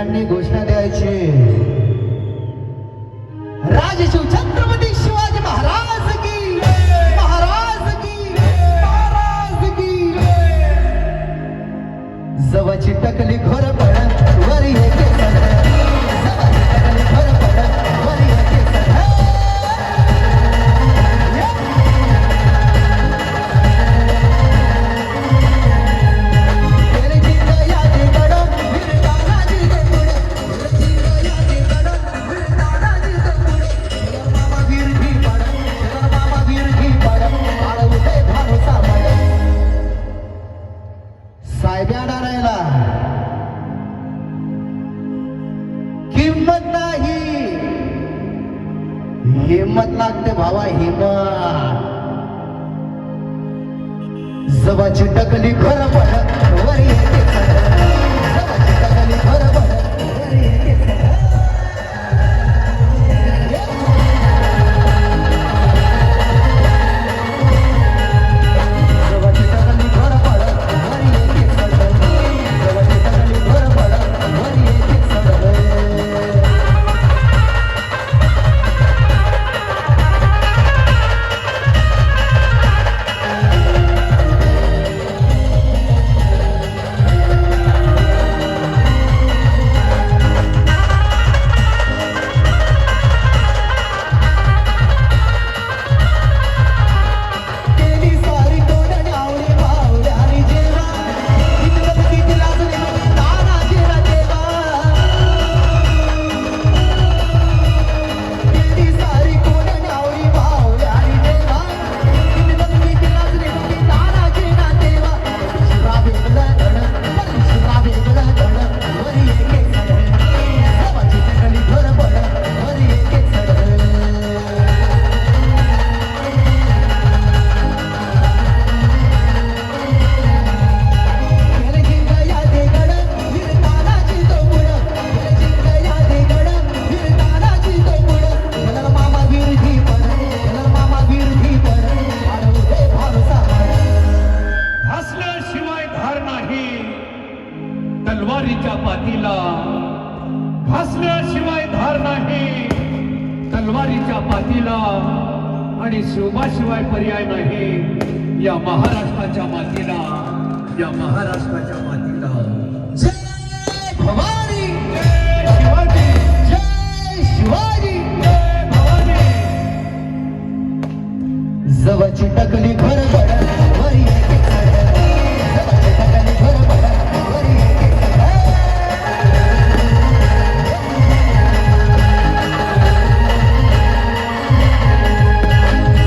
सर्वांनी घोषणा द्यायची। राजशिव छत्रपती शिवाजी महाराज की, महाराज की, महाराज की। जवाची टकली घोर पड वरी येते सड, जवाची टकली घोर पड वरी येते सड। हिम्मत नाही, हिम्मत लागते भावा हिम्मत। जवाची टकली घर पड वरी येते सड, जवाची टकली घर पड वरी येते सड। जवाची टकली घर पड वरी येते सड, जवाची टकली घर पड वरी येते सड। तलवारीच्या पातीला घासल्याशिवाय धार नाही, तलवारीच्या पातीला आणि शिवबाशिवाय पर्याय नाही या महाराष्ट्राच्या मातीला, या महाराष्ट्राच्या मातीला। जय भवानी, जय शिवाजी, जय शिवाजी, जय भवानी। जवाची टकली घर पड वरी येते सड, जवाची टकली घर पड वरी येते सड।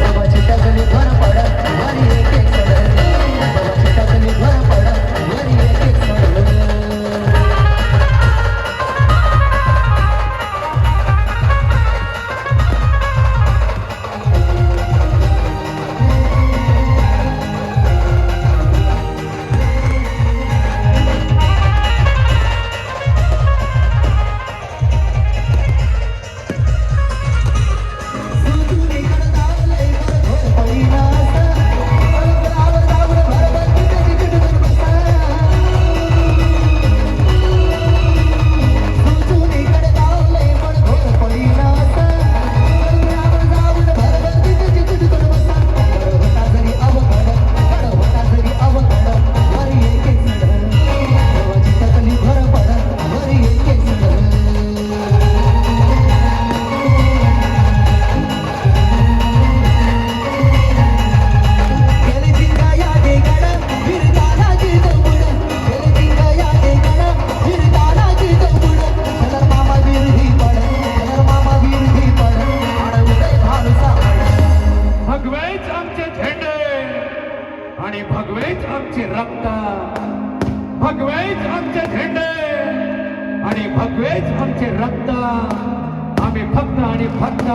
जवाची टकली घर पड वरी येते सड, जवाची टकली घर पड वरी येते सड। भगवेच आमचे झेंडे आणि भगवेच आमचे रक्त, भगवेच आमचे झेंडे आणि भगवेच आमचे रक्त। आम्ही फक्त आणि फक्त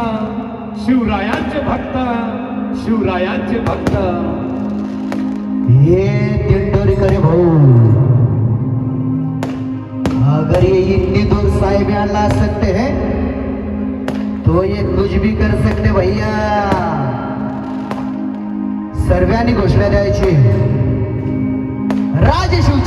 शिवरायांचे भक्त, शिवरायांचे भक्त। ये दिंडोरी करे भाऊ, अगर ये इतनी दूर साहिब यहाँ ला सकते हैं तो ये कुछ भी कर सकते भैया। सर्वांनी घोषणा द्यायची। राजशिव